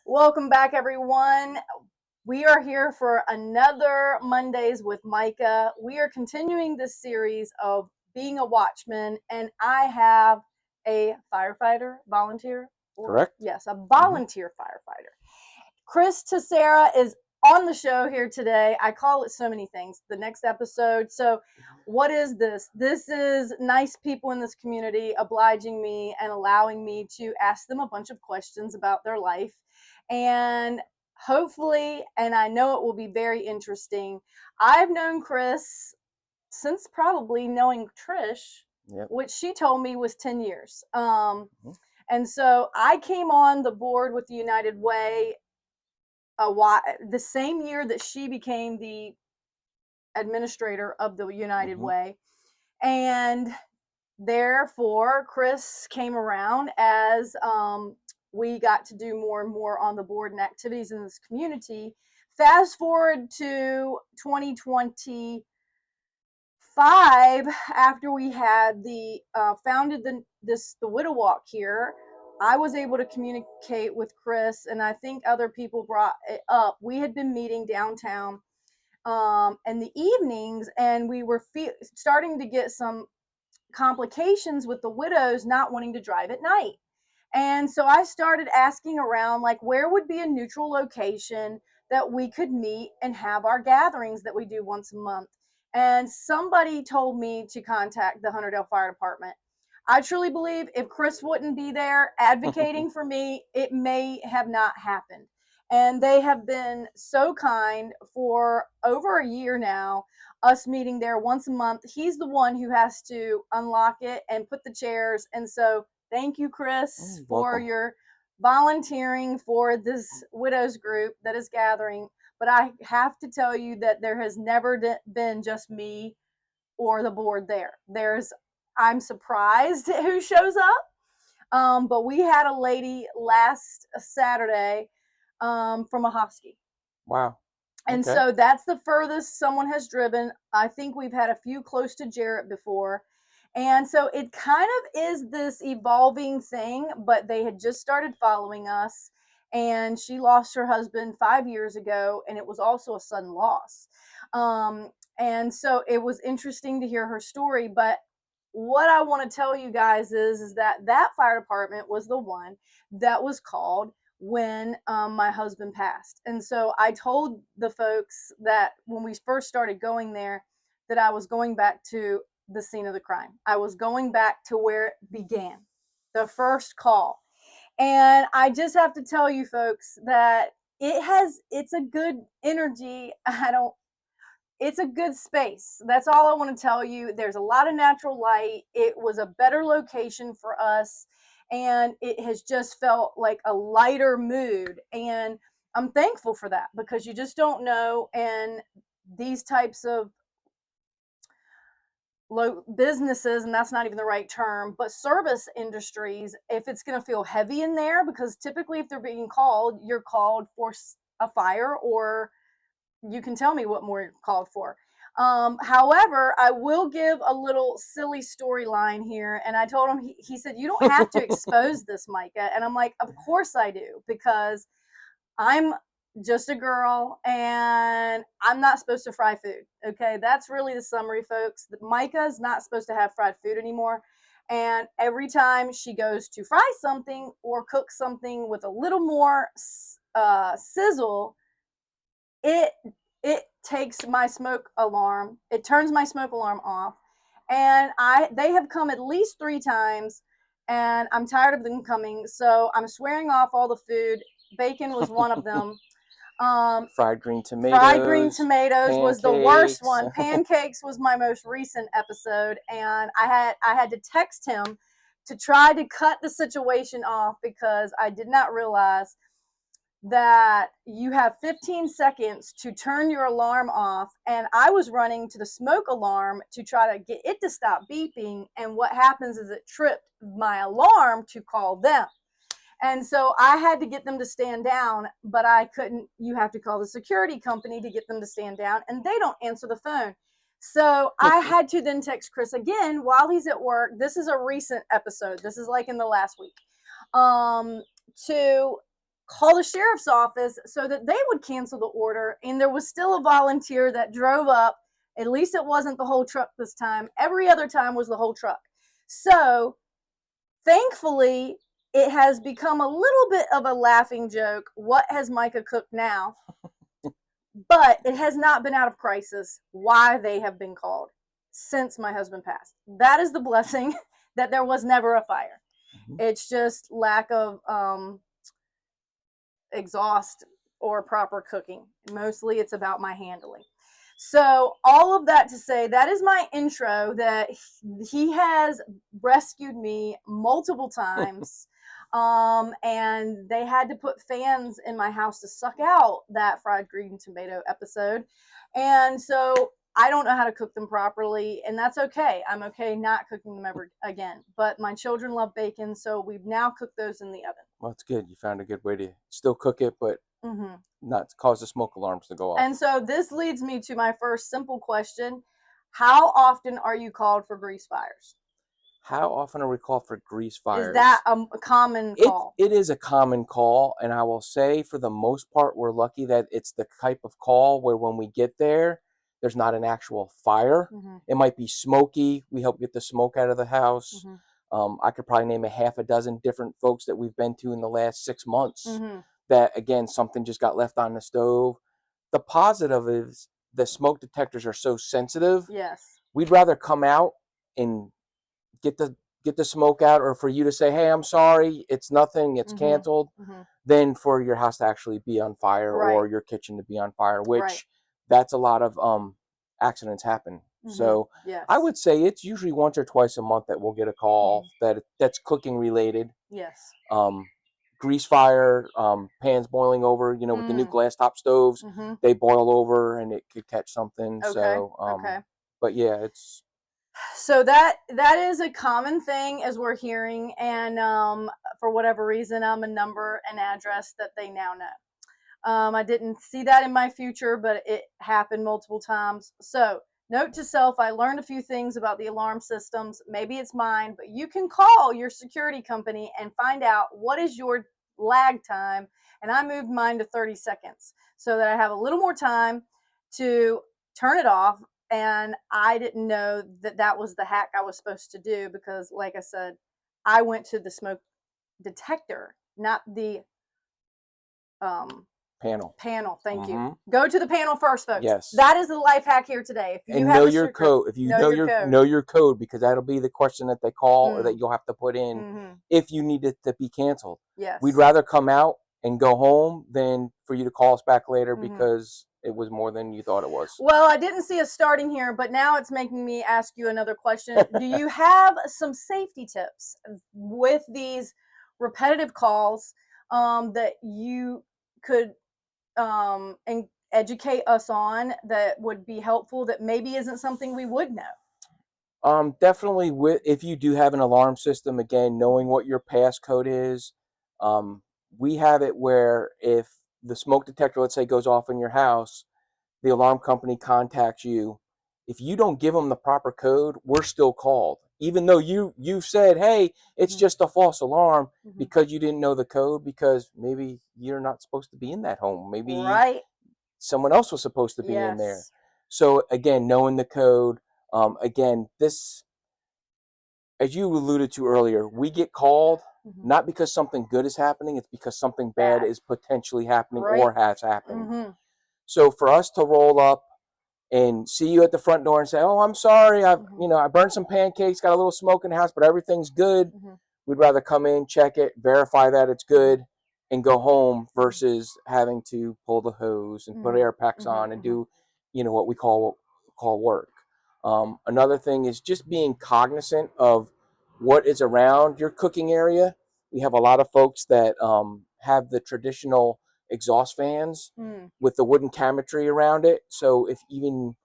Welcome back, everyone. We are here for another Mondays with Micah. We are continuing this series of being a watchman, and I have a firefighter, volunteer, or Correct? yes, a volunteer firefighter. Chris Tsitsera is on the show here today. I call it so many things. The next episode. So, what is this? This is nice people in this community obliging me and allowing me to ask them a bunch of questions about their life. And hopefully, and I know it will be very interesting. I've known Chris since probably knowing Trish, Yep. which she told me was 10 years. Mhm. And so I came on the board with the United Way the same year that she became the administrator of the United Way. And therefore, Chris came around as we got to do more and more on the board and activities in this community. Fast forward to 2025, after we had the founded the Widow Walk here. I was able to communicate with Chris, and I think other people brought it up. We had been meeting downtown in the evenings, and we were starting to get some complications with the widows not wanting to drive at night. And so I started asking around, like, where would be a neutral location that we could meet and have our gatherings that we do once a month. And somebody told me to contact the Hunterdale Fire Department. I truly believe if Chris wouldn't be there advocating for me, it may have not happened. And they have been so kind for over a year now, us meeting there once a month. He's the one who has to unlock it and put the chairs. And so thank you, Chris, for your volunteering for this widows group that is gathering. But I have to tell you that there has never been just me or the board there. I'm surprised who shows up. But we had a lady last Saturday from a Hosky. Wow. And so that's the furthest someone has driven. I think we've had a few close to Jarrett before. And so it kind of is this evolving thing, but they had just started following us. And she lost her husband 5 years ago, and it was also a sudden loss. And so it was interesting to hear her story. But what I want to tell you guys is that fire department was the one that was called when my husband passed. And so I told the folks that when we first started going there, that I was going back to the scene of the crime. I was going back to where it began, the first call. And I just have to tell you folks that it's a good energy. It's a good space. That's all I want to tell you. There's a lot of natural light. It was a better location for us, and it has just felt like a lighter mood. And I'm thankful for that, because you just don't know. And these types of low businesses, and that's not even the right term, but service industries, if it's going to feel heavy in there, because typically if they're being called, you're called for a fire, or you can tell me what more you're called for. However, I will give a little silly storyline here. And I told him, he said, you don't have to expose this, Micah. And I'm like, of course I do, because I'm just a girl and I'm not supposed to fry food. Okay, that's really the summary, folks. Micah's not supposed to have fried food anymore. And every time she goes to fry something or cook something with a little more sizzle, it takes my smoke alarm. It turns my smoke alarm off. And they have come at least 3 times, and I'm tired of them coming. So I'm swearing off all the food. Bacon was one of them. Fried green tomatoes. Was the worst one. Pancakes was my most recent episode, and I had to text him to try to cut the situation off, because I did not realize that you have 15 seconds to turn your alarm off, and I was running to the smoke alarm to try to get it to stop beeping, and what happens is it tripped my alarm to call them. And so I had to get them to stand down, but I couldn't. You have to call the security company to get them to stand down, and they don't answer the phone. So I had to then text Chris again while he's at work. This is a recent episode. This is like in the last week. To call the sheriff's office so that they would cancel the order. And there was still a volunteer that drove up. At least it wasn't the whole truck this time. Every other time was the whole truck. So thankfully, it has become a little bit of a laughing joke. What has Micah cooked now? But it has not been out of crisis why they have been called since my husband passed. That is the blessing, that there was never a fire. Mm-hmm. It's just lack of exhaust or proper cooking. Mostly it's about my handling. So all of that to say, that is my intro, that he has rescued me multiple times. And they had to put fans in my house to suck out that fried green tomato episode. And so I don't know how to cook them properly, and that's okay. I'm okay not cooking them ever again. But my children love bacon, so we've now cooked those in the oven. Well, it's good. You found a good way to still cook it, but not cause the smoke alarms to go off. And so this leads me to my first simple question. How often are you called for grease fires? How often are we called for grease fires? Is that a common call? It is a common call, and I will say for the most part, we're lucky that it's the type of call where when we get there, there's not an actual fire. Mm-hmm. It might be smoky. We help get the smoke out of the house. Mm-hmm. I could probably name a half a dozen different folks that we've been to in the last 6 months that, again, something just got left on the stove. The positive is the smoke detectors are so sensitive. Yes. We'd rather come out and get the smoke out, or for you to say, hey, I'm sorry, it's nothing, it's canceled, than for your house to actually be on fire, or your kitchen to be on fire, which that's a lot of accidents happen. So yes. I would say it's usually once or twice a month that we'll get a call that's cooking related. Yes. Grease fire, pans boiling over, with the new glass top stoves, they boil over and it could catch something. Okay. So but yeah, it's so that is a common thing, as we're hearing, and for whatever reason, I'm a number and address that they now know. I didn't see that in my future, but it happened multiple times. So note to self, I learned a few things about the alarm systems. Maybe it's mine, but you can call your security company and find out what is your lag time. And I moved mine to 30 seconds so that I have a little more time to turn it off. And I didn't know that that was the hack I was supposed to do, because, like I said, I went to the smoke detector, not the panel. Thank you. Go to the panel first, folks. Yes. That is the life hack here today. If you and have know your code. If you know your code, because that'll be the question that they call or that you'll have to put in if you need it to be canceled. Yes. We'd rather come out and go home than for you to call us back later because it was more than you thought it was. Well, I didn't see us starting here, but now it's making me ask you another question. Do you have some safety tips with these repetitive calls that you could and educate us on, that would be helpful, that maybe isn't something we would know? Definitely, if you do have an alarm system, again, knowing what your passcode is. We have it where if the smoke detector, let's say, goes off in your house, the alarm company contacts you. If you don't give them the proper code, we're still called. Even though you've said, hey, it's just a false alarm, because you didn't know the code, because maybe you're not supposed to be in that home. Maybe someone else was supposed to be in there. So again, knowing the code. Again, this, as you alluded to earlier, we get called not because something good is happening, it's because something bad is potentially happening or has happened. So for us to roll up and see you at the front door and say, oh, I'm sorry, I burned some pancakes, got a little smoke in the house, but everything's good. We'd rather come in, check it, verify that it's good, and go home, versus having to pull the hose and put air packs on and do, what we call work. Another thing is just being cognizant of what is around your cooking area. We have a lot of folks that have the traditional exhaust fans with the wooden cabinetry around it. So if even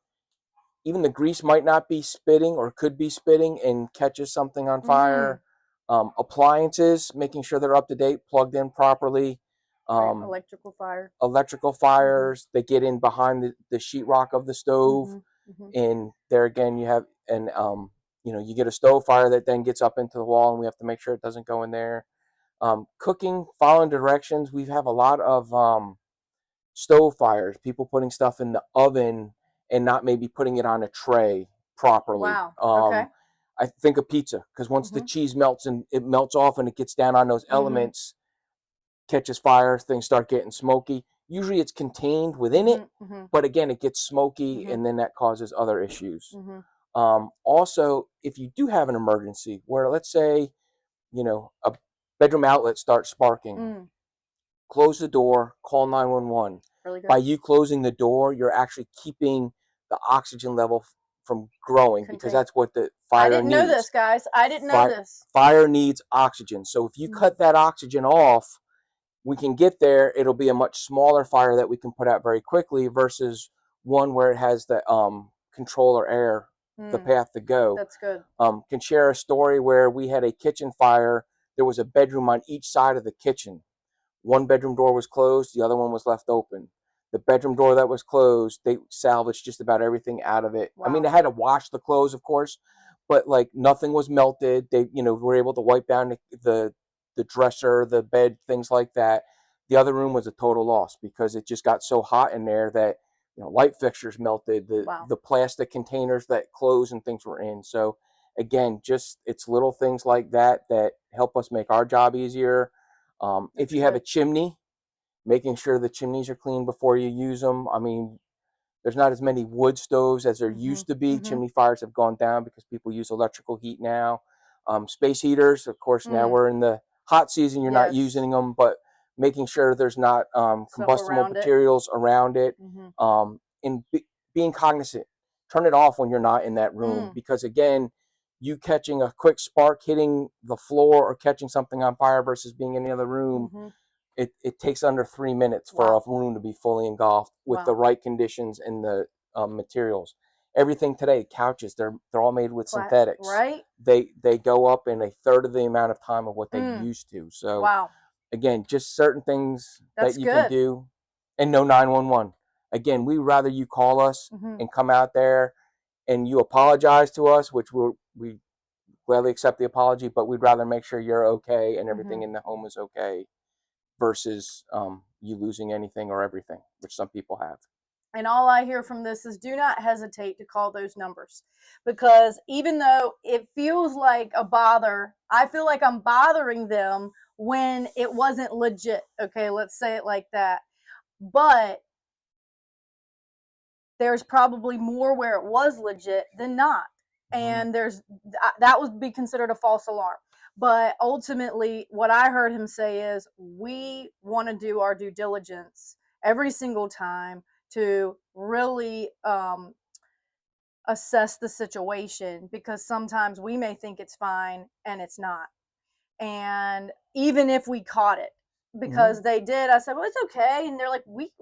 the grease might not be spitting or could be spitting and catches something on fire. Appliances, making sure they're up to date, plugged in properly. Electrical fires, they get in behind the sheetrock of the stove. And there again, you have you get a stove fire that then gets up into the wall, and we have to make sure it doesn't go in there. Cooking, following directions. We have a lot of stove fires, people putting stuff in the oven and not maybe putting it on a tray properly. Wow. Okay. I think of pizza, because once the Mhm. cheese melts and it melts off and it gets down on those Mhm. elements, catches fire, things start getting smoky. Usually it's contained within it, Mhm. Mhm. but again, it gets smoky Mhm. and then that causes other issues. Mhm. Also, if you do have an emergency where, let's say, a bedroom outlet starts sparking, Mm. close the door, call 911. Really good. By you closing the door, you're actually keeping the oxygen level from growing, because Contain. that's what the I fire didn't know needs. this, guys. I didn't know Fire, this. fire needs oxygen. So if you Mm. cut that oxygen off, we can get there. It'll be a much smaller fire that we can put out very quickly versus one where it has the controller air, the Mm. path to go. That's good. Can share a story where we had a kitchen fire. There was a bedroom on each side of the kitchen. One bedroom door was closed, the other one was left open. The bedroom door that was closed, they salvaged just about everything out of it. I mean, Wow. they had to wash the clothes, of course, but like nothing was melted. They, were able to wipe down the dresser, the bed, things like that. The other room was a total loss because it just got so hot in there that light fixtures melted, the Wow. the plastic containers that clothes and things were in. So again, just it's little things like that that help us make our job easier. If That's you have a good. chimney, making sure the chimneys are clean before you use them. I mean, there's not as many wood stoves as there Mhm. used to be. Mhm. Chimney fires have gone down because people use electrical heat now. Space heaters, of course, now Mm. we're in the hot season, you're not Yes. using them, but making sure there's not Stuff combustible around it. materials around it. Mhm. And being cognizant, turn it off when you're not in that room, Mm. because again, you catching a quick spark hitting the floor or catching something on fire versus being in the other room, Mhm. it takes under 3 minutes for a Wow. room to be fully engulfed with the Wow. right conditions and the materials. Everything today, couches, they're all made with synthetics. Right? They go up in a third of the amount of time of what they Mm. used to. So Wow. again, just certain things that That's you can good. do, and no 911. Again, we rather you call us Mhm. and come out there and you apologize to us, which we gladly accept the apology, but we'd rather make sure you're okay and everything Mhm. in the home is okay versus you losing anything or everything, which some people have. And all I hear from this is do not hesitate to call those numbers, because even though it feels like a bother, I feel like I'm bothering them when it wasn't legit. Okay, let's say it like that. But there's probably more where it was legit than not. Mm-hmm. And that would be considered a false alarm. But ultimately, what I heard him say is we want to do our due diligence every single time to really assess the situation, because sometimes we may think it's fine and it's not. And even if we caught it, Mm-hmm. because they did, I said, well, it's okay. And they're like, we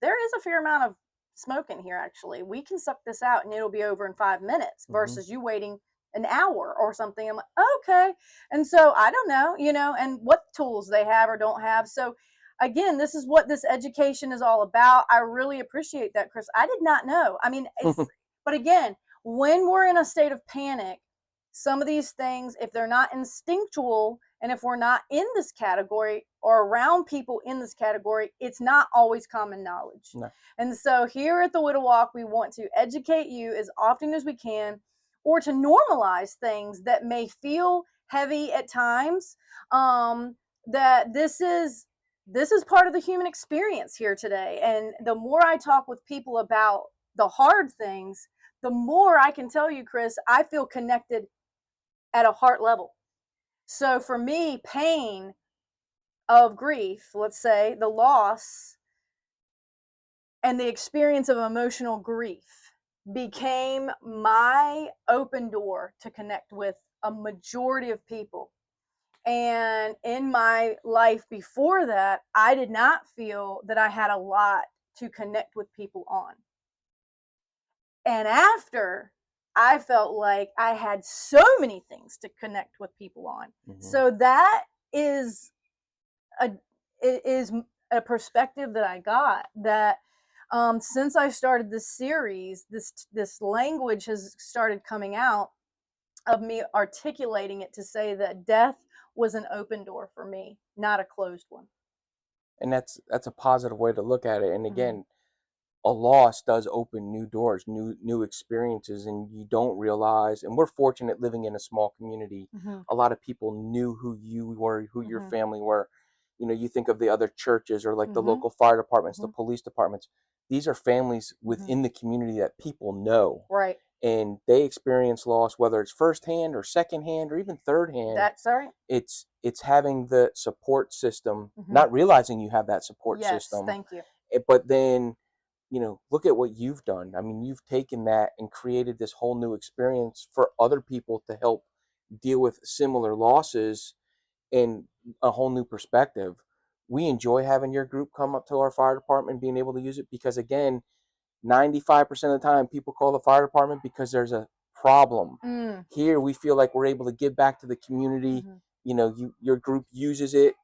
there is a fair amount of smoke in here, actually. We can suck this out and it'll be over in 5 minutes Mm-hmm. versus you waiting an hour or something. I'm like, okay. And so I don't know, and what tools they have or don't have. So again, this is what this education is all about. I really appreciate that, Chris. I did not know. I mean, but again, when we're in a state of panic, some of these things, if they're not instinctual and if we're not in this category or around people in this category, it's not always common knowledge. No. And so here at the Widow Walk, we want to educate you as often as we can, or to normalize things that may feel heavy at times. That this is part of the human experience here today. And the more I talk with people about the hard things, the more I can tell you, Chris, I feel connected at a heart level. So for me, pain of grief, let's say the loss and the experience of emotional grief, became my open door to connect with a majority of people. And in my life before that, I did not feel that I had a lot to connect with people on. And after, I felt like I had so many things to connect with people on. Mm-hmm. So that is a is a perspective that I got, that since I started this series, this language has started coming out of me articulating it to say that death was an open door for me, not a closed one. And that's a positive way to look at it. And Mm-hmm. again, a loss does open new doors, new experiences, and you don't realize. And we're fortunate living in a small community. Mm-hmm. A lot of people knew who you were, who your Mm-hmm. family were. You know, you think of the other churches or like the Mm-hmm. local fire departments, the Mm-hmm. police departments. These are families Mm-hmm. within the community that people know, Right. and they experience loss, whether it's firsthand or secondhand or even third hand. That's all right. It's having the support system, Mm-hmm. not realizing you have that support Yes, system, thank you. but then, you know, look at what you've done. I mean, you've taken that and created this whole new experience for other people to help deal with similar losses in a whole new perspective. We enjoy having your group come up to our fire department, being able to use it, because again, 95% of the time people call the fire department because there's a problem. Mm. Here we feel like we're able to give back to the community. Mm-hmm. You know, your group uses it.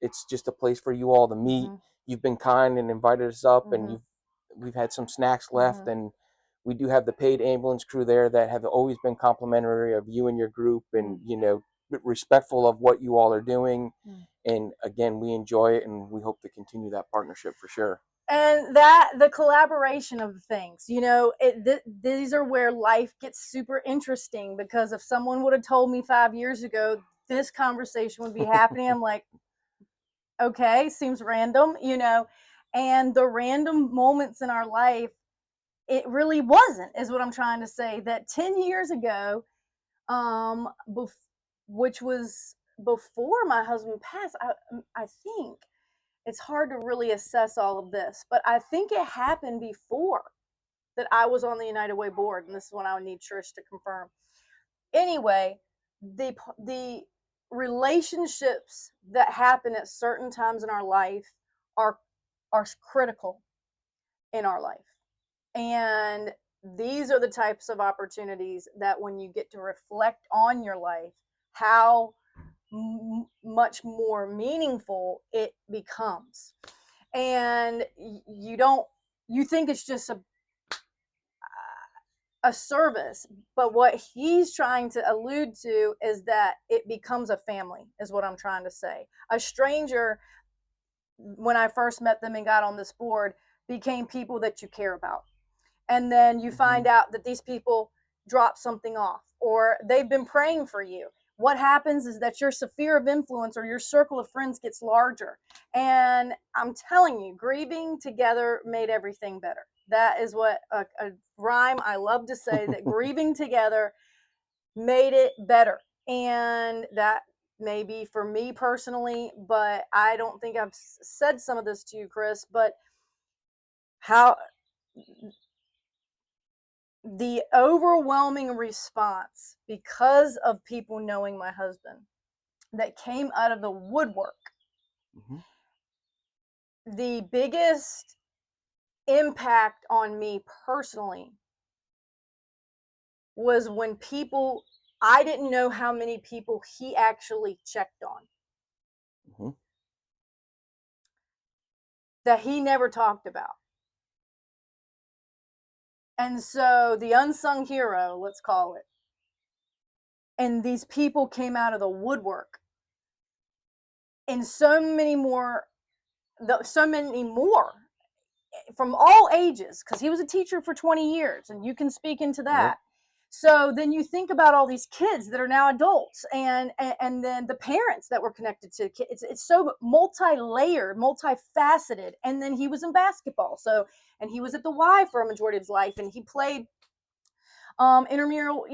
It's just a place for you all to meet. Mm-hmm. You've been kind and invited us up, and Mm-hmm. we've had some snacks left, Mm-hmm. and we do have the paid ambulance crew there that have always been complimentary of you and your group, and you know, respectful of what you all are doing. Mm-hmm. And again, we enjoy it, and we hope to continue that partnership for sure. And that the collaboration of things, you know, these are where life gets super interesting, because if someone would have told me 5 years ago this conversation would be happening, I'm like, okay, seems random, you know. And the random moments in our life, it really wasn't, is what I'm trying to say. That 10 years ago, um which was before my husband passed, I think it's hard to really assess all of this, but I think it happened before that I was on the United Way board, and this is when I would need Trish to confirm. Anyway, the relationships that happen at certain times in our life are are critical in our life, and these are the types of opportunities that when you get to reflect on your life, how much more meaningful it becomes. And you don't, you think it's just a service, but what he's trying to allude to is that it becomes a family, is what I'm trying to say. A stranger, when I first met them and got on this board, became people that you care about, and then you Mm-hmm. find out that these people drop something off or they've been praying for you. What happens is that your sphere of influence or your circle of friends gets larger. And I'm telling you, grieving together made everything better. That is what a rhyme I love to say, that grieving together made it better. And that maybe for me personally, but I don't think I've said some of this to you, Chris, but how the overwhelming response, because of people knowing my husband, that came out of the woodwork, Mm-hmm. the biggest impact on me personally was when people, I didn't know how many people he actually checked on, Mm-hmm. that he never talked about. And so the unsung hero, let's call it, and these people came out of the woodwork, and so many more from all ages, because he was a teacher for 20 years, and you can speak into Yep. that. So then you think about all these kids that are now adults, and then the parents that were connected to kids. It's so multi-layered, multifaceted. And then he was in basketball, so, and he was at the Y for a majority of his life, and he played intramural,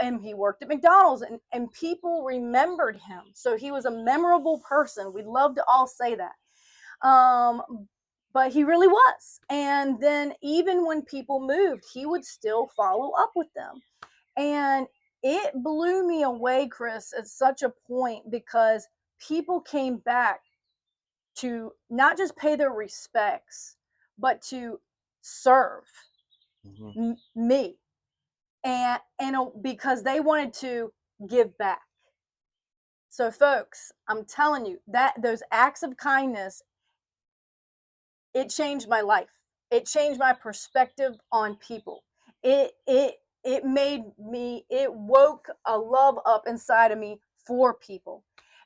and he worked at McDonald's, and people remembered him. So he was a memorable person. We'd love to all say that. But he really was. And then even when people moved, he would still follow up with them. And it blew me away, Chris, at such a point, because people came back to not just pay their respects, but to serve Mm-hmm. me, and because they wanted to give back. So folks, I'm telling you that those acts of kindness, it changed my life. It changed my perspective on people. It made me, it woke a love up inside of me for people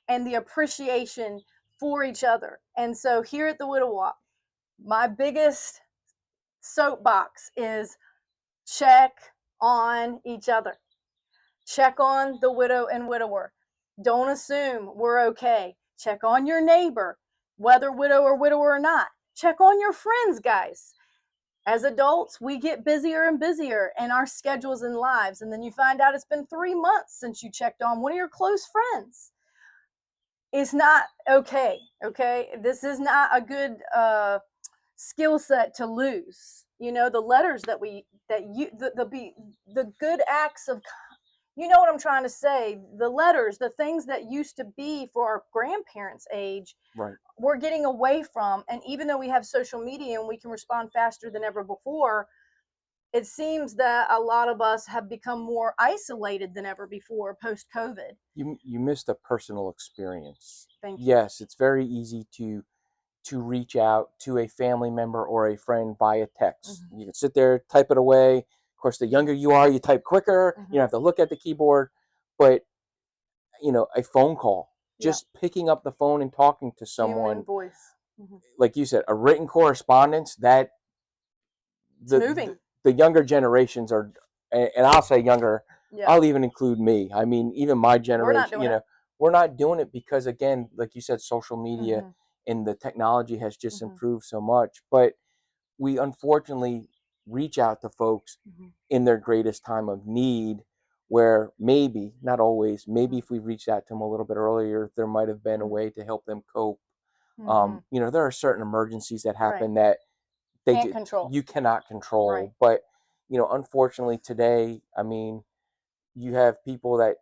and the appreciation for each other. And so here at the Widow Walk, my biggest soapbox is check on each other. Check on the widow and widower. Don't assume we're okay. Check on your neighbor, whether widow or widower or not. Check on your friends, guys. As adults, we get busier and busier in our schedules and lives. And then you find out it's been 3 months since you checked on one of your close friends. It's not okay. Okay. This is not a good skill set to lose. You know, the letters that the good acts of, you know what I'm trying to say, the letters, the things that used to be for our grandparents' age, Right. we're getting away from. And even though we have social media and we can respond faster than ever before, it seems that a lot of us have become more isolated than ever before post COVID. You missed a personal experience. Thank you. Yes, it's very easy to reach out to a family member or a friend via text. Mm-hmm. You can sit there, type it away. Of course, the younger you are, you type quicker. Mm-hmm. You don't have to look at the keyboard. But, a phone call, Yeah. just picking up the phone and talking to someone, Human voice. Mm-hmm. like you said, a written correspondence, that It's moving. the younger generations are, and I'll say younger, Yeah. I'll even include me. I mean, even my We're not generation, doing it. we're not doing it because, again, like you said, social media Mm-hmm. and the technology has just Mm-hmm. improved so much. But we unfortunately reach out to folks Mm-hmm. in their greatest time of need, where maybe, not always, maybe Mm-hmm. if we reached out to them a little bit earlier, there might have been a Mm-hmm. way to help them cope. Mm-hmm. There are certain emergencies that Right. happen that Can't control. you cannot control. Right. But unfortunately today, I mean, you have people that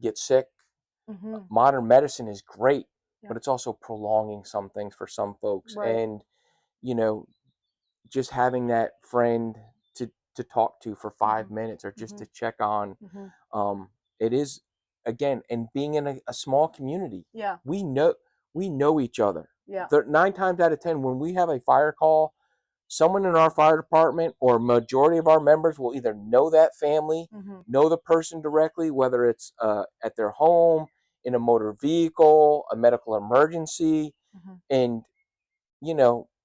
get sick. Mm-hmm. Modern medicine is great, Yeah. but it's also prolonging some things for some folks. Right. And you know, just having that friend to talk to for 5 minutes, or just Mm-hmm. to check on, Mm-hmm. it is, again, and being in a small community, Yeah. we know each other. Yeah. 9 times out of 10, when we have a fire call, someone in our fire department or majority of our members will either know that family, Mm-hmm. know the person directly, whether it's at their home, in a motor vehicle, a medical emergency. Mm-hmm. And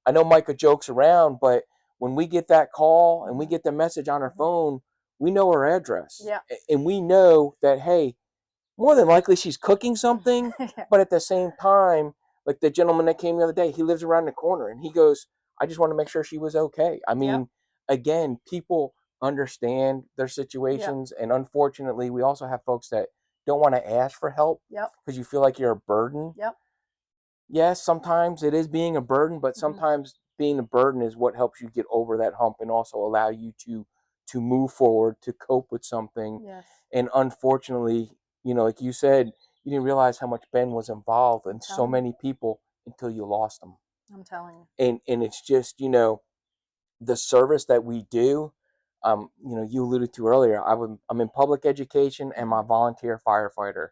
I know Micah jokes around, but when we get that call and we Mm-hmm. get the message on our Mm-hmm. phone, we know her address. Yeah. And we know that, hey, more than likely she's cooking something. Yeah. But at the same time, like the gentleman that came the other day, he lives around the corner and he goes, I just want to make sure she was okay. I Yep. mean, again, people understand their Yep. situations. And unfortunately, we also have folks that don't want to ask for help Yep. because you feel like you're a burden. Yep. Yes, sometimes it is being a burden, but Mm-hmm. sometimes being a burden is what helps you get over that hump and also allow you to move forward, to cope with something. Yes. And unfortunately, like you said, you didn't realize how much Ben was involved in so Telling you. many people until you lost them. I'm telling you. And it's just, the service that we do. You alluded to earlier, I'm in public education and my volunteer firefighter.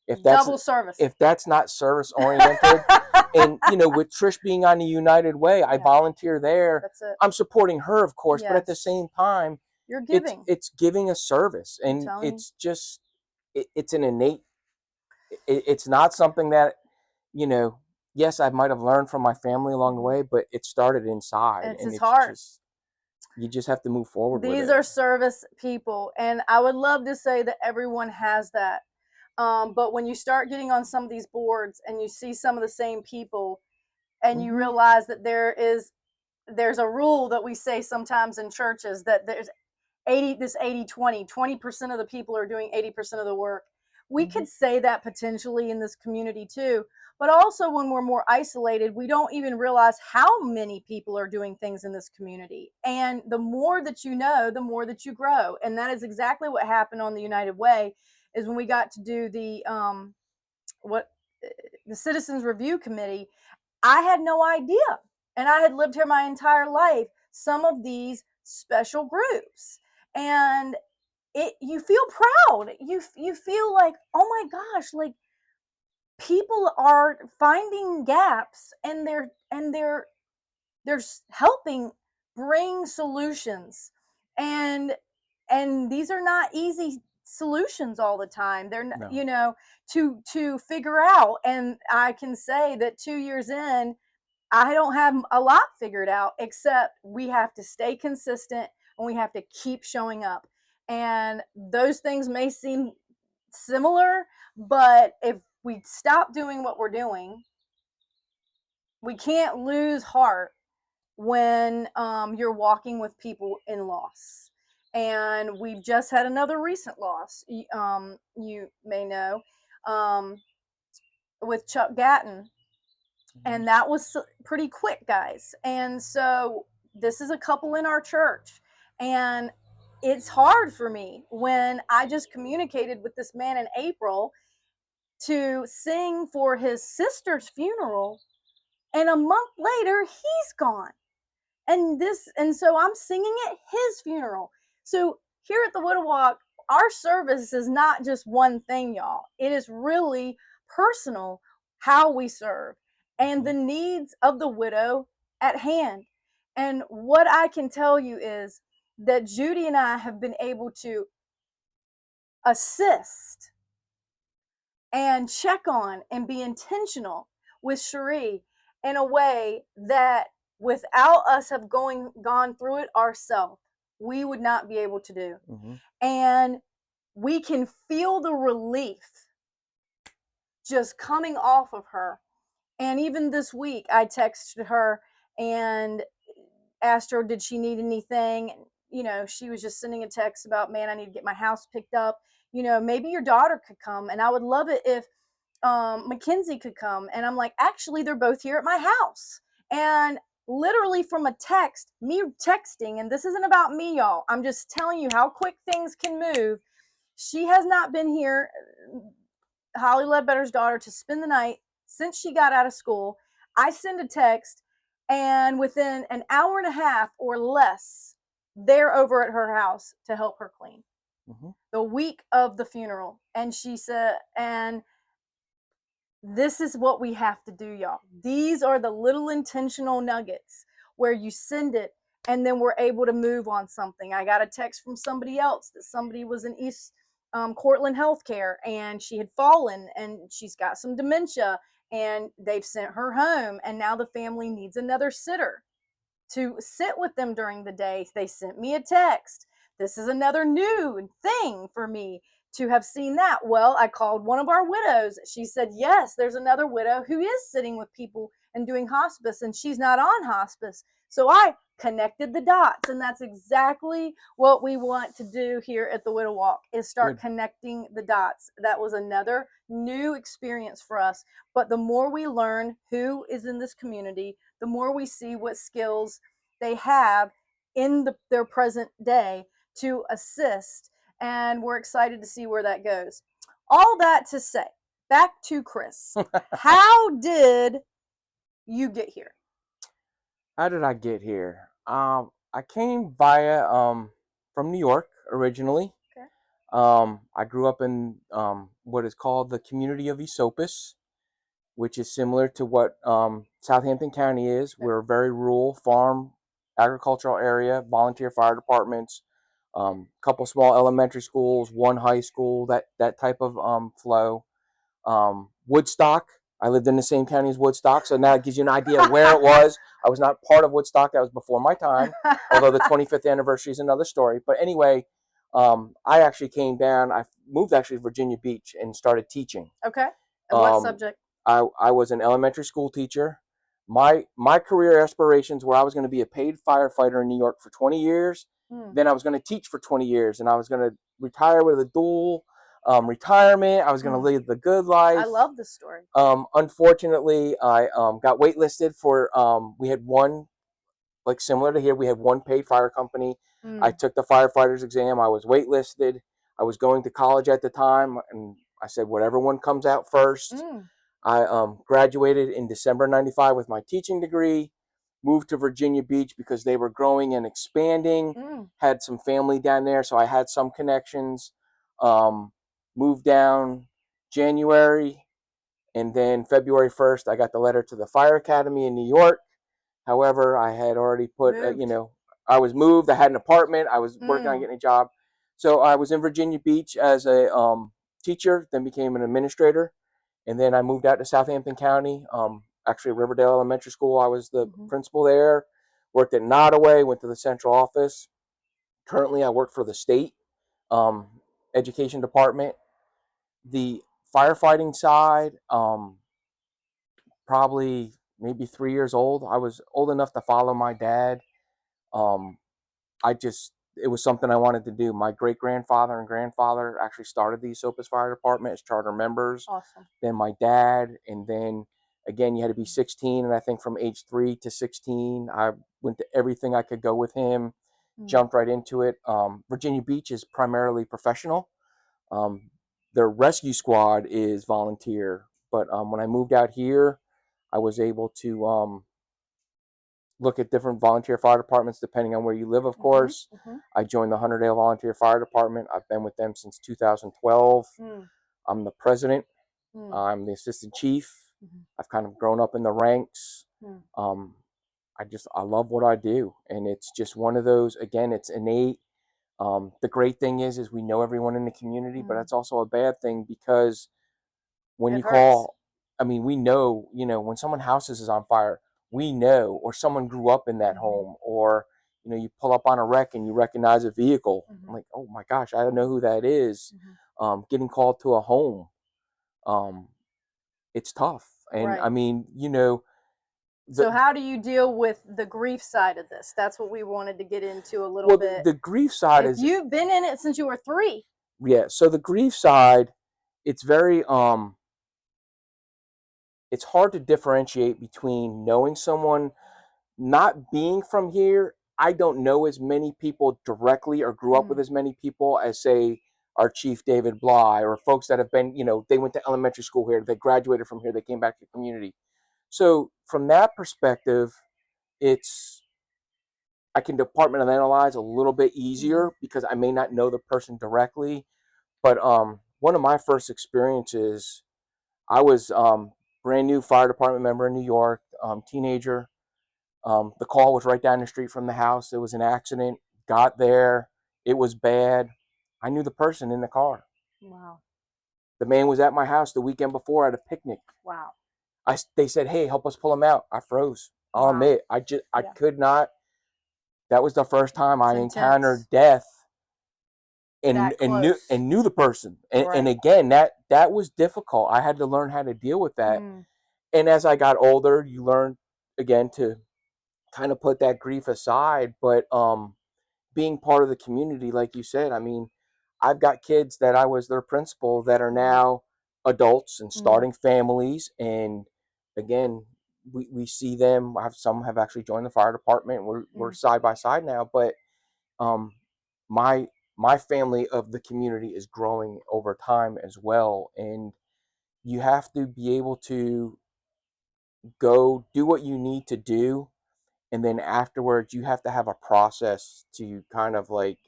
If that's Double service. if that's not service oriented, and with Trish being on the United Way, I Yeah. volunteer there. That's it. I'm supporting her, of course, but at the Yes. same time, You're it's giving. it's giving a service, I'm and telling you. it's just it's an innate. It's not something that you know. Yes, I might have learned from my family along the Mm-hmm. way, but it started inside, It's and his it's heart. just you just have to move forward with These it. are service people, and I would love to say that everyone has that. But when you start getting on some of these boards and you see some of the same people, and you Mm-hmm. realize that there's a rule that we say sometimes in churches, that there's 20% of the people are doing 80% of the work. We Mm-hmm. could say that potentially in this community too. But also, when we're more isolated, we don't even realize how many people are doing things in this community. And the more that you know, the more that you grow. And that is exactly what happened on the United Way, is when we got to do what the Citizens Review Committee. I had no idea. And I had lived here my entire life, some of these special groups. And you feel proud. You feel like, oh my gosh, like people are finding gaps, and they're helping bring solutions. And these are not easy solutions all the time. They're, No. you know, to figure out. And I can say that 2 years in, I don't have a lot figured out, except we have to stay consistent and we have to keep showing up. And those things may seem similar, but if we stop doing what we're doing, we can't lose heart when you're walking with people in loss. And we've just had another recent loss, you may know, um, with Chuck Gatton. Mm-hmm. And that was pretty quick, guys. And so this is a couple in our church. And it's hard for me when I just communicated with this man in April to sing for his sister's funeral. And a month later, he's gone. And so I'm singing at his funeral. So here at the Widow Walk, our service is not just one thing, y'all. It is really personal how we serve and the needs of the widow at hand. And what I can tell you is that Judy and I have been able to assist and check on and be intentional with Cherie in a way that without us have gone through it ourselves, we would not be able to do. Mm-hmm. And we can feel the relief just coming off of her. And even this week, I texted her and asked her, did she need anything? You know, she was just sending a text about, man, I need to get my house picked up. You know, maybe your daughter could come. And I would love it if Mackenzie could come. And I'm like, actually, they're both here at my house. And literally from a text, me texting, and this isn't about me, y'all. I'm just telling you how quick things can move. She has not been here, Holly Ledbetter's daughter, to spend the night since she got out of school. I send a text, and within an hour and a half or less, they're over at her house to help her clean. Mm-hmm. The week of the funeral. And she said, and this is what we have to do, y'all. These are the little intentional nuggets where you send it and then we're able to move on something. I got a text from somebody else that somebody was in East Cortland Healthcare and she had fallen and she's got some dementia and they've sent her home and now the family needs another sitter to sit with them during the day. They sent me a text. This is another new thing for me to have seen that. Well, I called one of our widows. She said, yes, there's another widow who is sitting with people and doing hospice, and she's not on hospice. So I connected the dots, and that's exactly what we want to do here at the Widow Walk, is start Good. connecting the dots. That was another new experience for us. But the more we learn who is in this community, the more we see what skills they have in their present day to assist. And we're excited to see where that goes. All that to say, back to Chris. How did you get here? How did I get here? I came via from New York originally. Okay. I grew up in what is called the community of Esopus, which is similar to what Southampton County is. Okay. We're a very rural farm agricultural area, volunteer fire departments, couple small elementary schools, one high school, that type of flow. Woodstock, I lived in the same county as Woodstock, so now it gives you an idea of where it was. I was not part of Woodstock. That was before my time, although the 25th anniversary is another story. But anyway, I actually came down. I moved actually to Virginia Beach and started teaching. Okay. And what subject? I was an elementary school teacher. My career aspirations were I was going to be a paid firefighter in New York for 20 years. Then I was going to teach for 20 years, and I was going to retire with a dual retirement. I was going to live the good life. I love this story. Unfortunately, I got waitlisted for. We had one, like similar to here, we had one paid fire company. I took the firefighter's exam. I was waitlisted. I was going to college at the time, and I said, whatever one comes out first. I graduated in December '95 with my teaching degree, moved to Virginia Beach because they were growing and expanding, had some family down there, so I had some connections. Moved down January, and then February 1st, I got the letter to the Fire Academy in New York. However, I had already put, I was moved, I had an apartment, I was working on getting a job. So I was in Virginia Beach as a teacher, then became an administrator, and then I moved out to Southampton County. Actually, Riverdale Elementary School. I was the Mm-hmm. principal there. Worked at Nottoway. Went to the central office. Currently, I work for the state um, education department. The firefighting side, probably maybe 3 years old. I was old enough to follow my dad. Um, it was something I wanted to do. My great grandfather and grandfather actually started the Esopus Fire Department as charter members. Awesome. Then my dad, and then again, you had to be 16. And I think from age 3 to 16, I went to everything I could go with him, Mm. jumped right into it. Virginia Beach is primarily professional. Um, their rescue squad is volunteer. But when I moved out here, I was able to look at different volunteer fire departments depending on where you live, of Mm-hmm. course. Mm-hmm. I joined the Hunterdale Volunteer Fire Department. I've been with them since 2012. Mm. I'm the president. Mm. I'm the assistant chief. Mm-hmm. I've kind of grown up in the ranks. Mm. Um, I love what I do, and it's just one of those. Again, it's innate. The great thing is we know everyone in the community, but Mm. that's also a bad thing because when It you hurts. call, I mean, we know, when someone's house is on fire, we know, or someone grew up in that Mm-hmm. home, or, you pull up on a wreck and you recognize a vehicle. Mm-hmm. I'm like, oh my gosh, I don't know who that is. Mm-hmm. Getting called to a home, um, it's tough. And Right. I mean, So, the, how do you deal with the grief side of this? That's what we wanted to get into a little well, bit. the grief side If is, you've been in it since you were 3, yeah. So the grief side, it's very, it's hard to differentiate between knowing someone. Not being from here, I don't know as many people directly or grew up with mm, as many people as, say, our chief David Bly, or folks that have been, they went to elementary school here, they graduated from here, they came back to the community. So from that perspective, it's I can departmentalize a little bit mm-hmm. easier because I may not know the person directly. But one of my first experiences, I was brand new fire department member in New York, teenager. The call was right down the street from the house. It was an accident. Got there. It was bad. I knew the person in the car. Wow. The man was at my house the weekend before at a picnic. Wow. They said, "Hey, help us pull him out." I froze. I'll Wow. admit, I Yeah. could not. That was the first time It's I intense. encountered death and That close. knew the person. And Right. again, that was difficult. I had to learn how to deal with that. Mm, And as I got older, you learn again to kind of put that grief aside. But being part of the community, like you said, I mean, I've got kids that I was their principal that are mm, now adults and mm, starting families. And again, we see them. Some have actually joined the fire department. We're mm. side by side now, but um, my my family of the community is growing over time as well. And you have to be able to go do what you need to do, and then afterwards you have to have a process to kind of like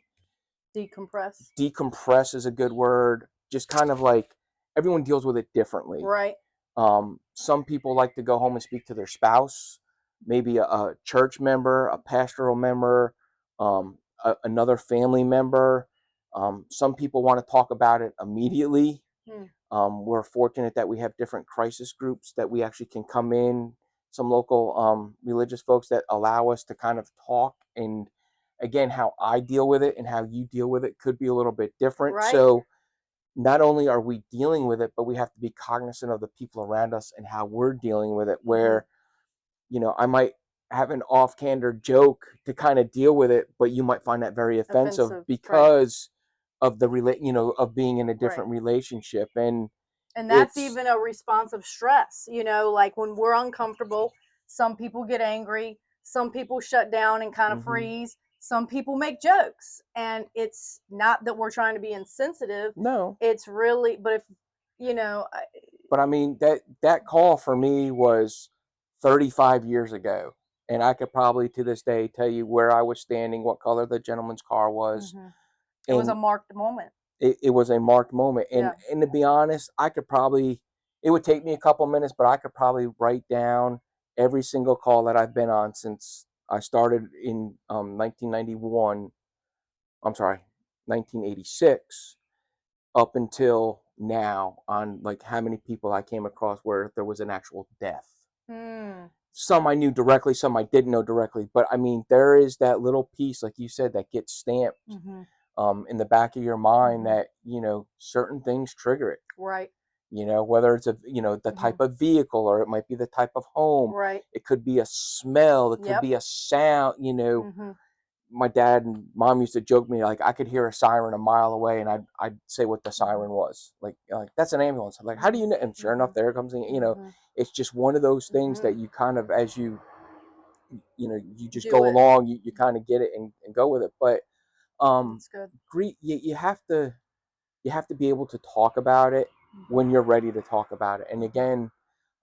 Decompress. decompress is a good word. Just kind of like everyone deals with it differently. Right. Some people like to go home and speak to their spouse, maybe a church member, a pastoral member, another family member. Some people want to talk about it immediately. Mm, We're fortunate that we have different crisis groups that we actually can come in, some local religious folks that allow us to kind of talk. And again, how I deal with it and how you deal with it could be a little bit different. right. So not only are we dealing with it, but we have to be cognizant of the people around us and how we're dealing with it. Mm-hmm. Where, I might have an off-hander joke to kind of deal with it, but you might find that very offensive Offensive. Right. because of of being in a Right. different relationship. And And that's it's even a response of stress. Like when we're uncomfortable, some people get angry, some people shut down and kind of mm-hmm. freeze, some people make jokes. And it's not that we're trying to be insensitive. No, It's really, but if, you know, but I mean that call for me was 35 years ago, and I could probably to this day tell you where I was standing, what color the gentleman's car was, mm-hmm. It was a and marked moment. it was a marked moment. And Yeah. and to be honest, it would take me a couple minutes, but I could probably write down every single call that I've been on since I started in 1991. I'm sorry, 1986 up until now on like how many people I came across where there was an actual death. Mm. Some I knew directly, some I didn't know directly, but I mean, there is that little piece, like you said, that gets stamped Mm-hmm. in the back of your mind Mm-hmm. that, certain things trigger it. Right. Whether it's the Mm-hmm. type of vehicle, or it might be the type of home. Right. It could be a smell. It could Yep. be a sound. Mm-hmm. My dad and mom used to joke me, like, I could hear a siren a mile away, and I'd say what the Mm-hmm. siren was. Like, that's an ambulance. I'm like, how do you know? And sure Mm-hmm. enough, there it comes in. Mm-hmm. It's just one of those things Mm-hmm. that you kind of, as you just Do go it. along, you kind of get it and go with it. But That's good. you have to be able to talk about it Mm-hmm. when you're ready to talk about it. And Mm-hmm. again,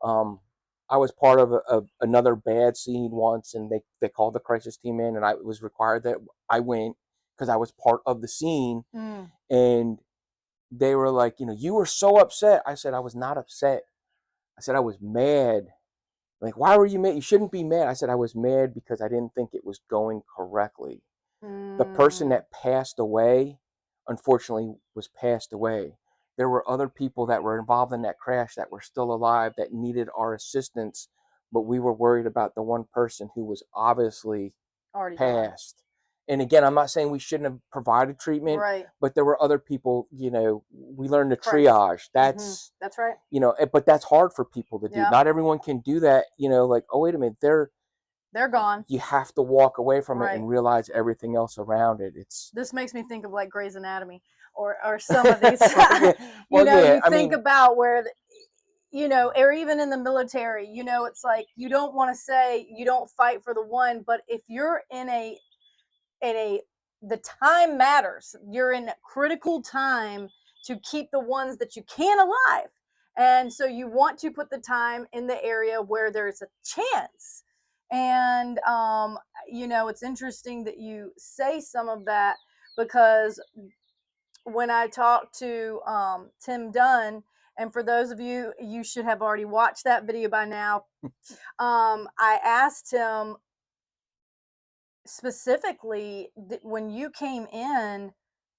um, I was part of another bad scene once, and they called the crisis team in, and I was required that I went because I was part of the scene. Mm. And they were like, you were so upset. I said, I was not upset. I said, I was mad. Like, why were you mad? You shouldn't be mad. I said, I was mad because I didn't think it was going correctly. The person Mm. that passed away, unfortunately, was passed away. There were other people that were involved in that crash that were still alive that needed our assistance, but we were worried about the one person who was obviously Already gone. passed. And again, I'm not saying we shouldn't have provided treatment, Right. but there were other people, we learned to Christ. triage. Mm-hmm. That's right. But that's hard for people to do. Yep. Not everyone can do that, like, oh, wait a minute, They're gone. you have to walk away from it Right. and realize everything else around it. It's This makes me think of like Grey's Anatomy or some of these. yeah, well, yeah. You I think mean, about where, or even in the military, it's like you don't want to say you don't fight for the one, but if you're in a the time matters. You're in critical time to keep the ones that you can alive. And so you want to put the time in the area where there's a chance. And it's interesting that you say some of that because when I talked to Tim Dunn, and for those of you, you should have already watched that video by now. I asked him specifically, when you came in,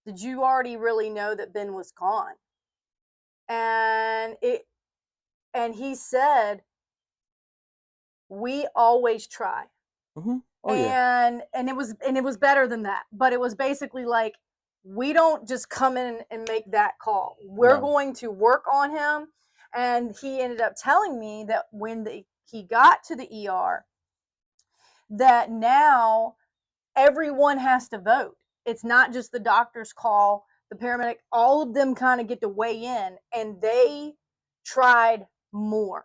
did you already really know that Ben was gone? And he said, we always try. oh yeah, And it was better than that, but it was basically like, we don't just come in and make that call. We're no, going to work on him. And he ended up telling me that when he got to the ER, that now everyone has to vote. It's not just the doctor's call, the paramedic, all of them kind of get to weigh in, and they tried more.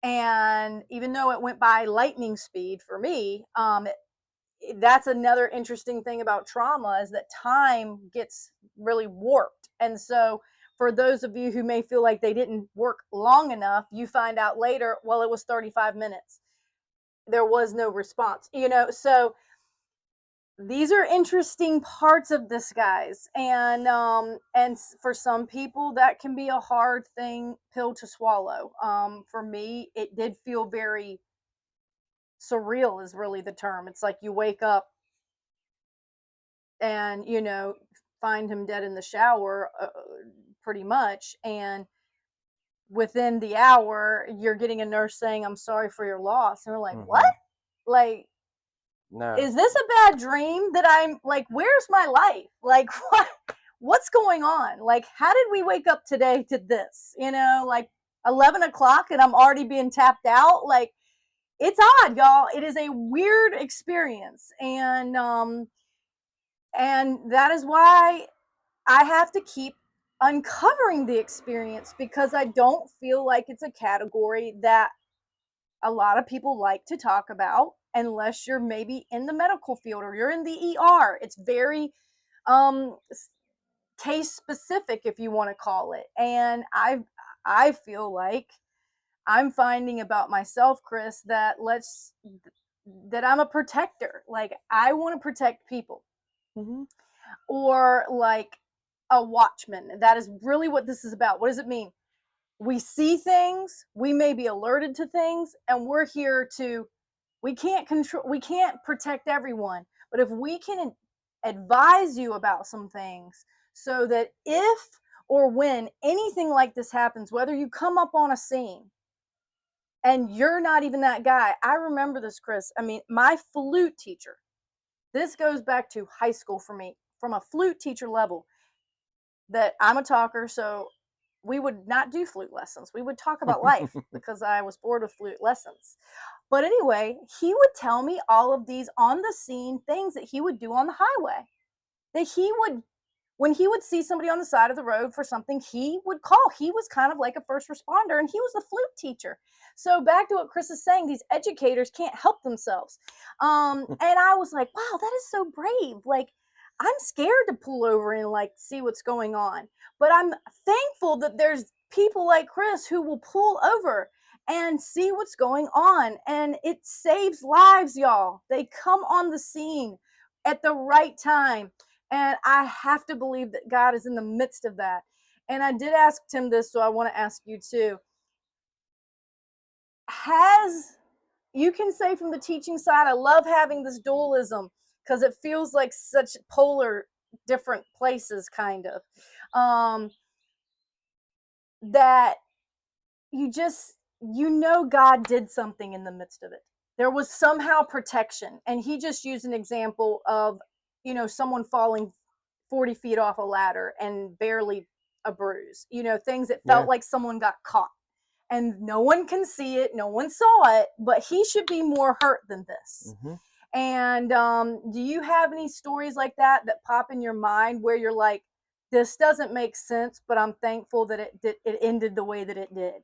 And even though it went by lightning speed for me, that's another interesting thing about trauma, is that time gets really warped. And so for those of you who may feel like they didn't work long enough, you find out later, well, it was 35 minutes. There was no response, so these are interesting parts of this, guys. And for some people that can be a hard pill to swallow. For me, it did feel very surreal, is really the term. It's like you wake up and find him dead in the shower, pretty much. And within the hour, you're getting a nurse saying, I'm sorry for your loss. And we're like, what? mm-hmm. Like, No, is this a bad dream that I'm like, where's my life? Like, what's going on? Like, how did we wake up today to this? Like 11 o'clock and I'm already being tapped out. Like, it's odd, y'all. It is a weird experience. And that is why I have to keep uncovering the experience, because I don't feel like it's a category that a lot of people like to talk about, unless you're maybe in the medical field or you're in the ER. It's very um case specific, if you want to call it. And I feel like I'm finding about myself, Chris, that I'm a protector. Like, I want to protect people. mm-hmm. Or like a watchman. That is really what this is about. What does it mean? We see things, we may be alerted to things, and we're here to, we can't protect everyone, but if we can advise you about some things so that if or when anything like this happens, whether you come up on a scene and you're not even that guy. I remember this, Chris. I mean, my flute teacher, this goes back to high school for me, from a flute teacher level, that I'm a talker, so we would not do flute lessons. We would talk about life because I was bored with flute lessons. But anyway, he would tell me all of these on the scene things that he would do on the highway. That he would, when he would see somebody on the side of the road for something, he would call. He was kind of like a first responder, and he was the flute teacher. So back to what Chris is saying, these educators can't help themselves. And I was like, wow, that is so brave. Like, I'm scared to pull over and like see what's going on. But I'm thankful that there's people like Chris who will pull over and see what's going on. And it saves lives, y'all. They come on the scene at the right time. And I have to believe that God is in the midst of that. And I did ask Tim this, so I want to ask you too. Has, you can say from the teaching side, I love having this dualism because it feels like such polar different places, kind of. That you just, God did something in the midst of it. There was somehow protection. And he just used an example of, someone falling 40 feet off a ladder and barely a bruise, things that felt Yeah. like someone got caught. And no one can see it, no one saw it, but he should be more hurt than this. Mm-hmm. And do you have any stories like that that pop in your mind where you're like, this doesn't make sense, but I'm thankful that it ended the way that it did?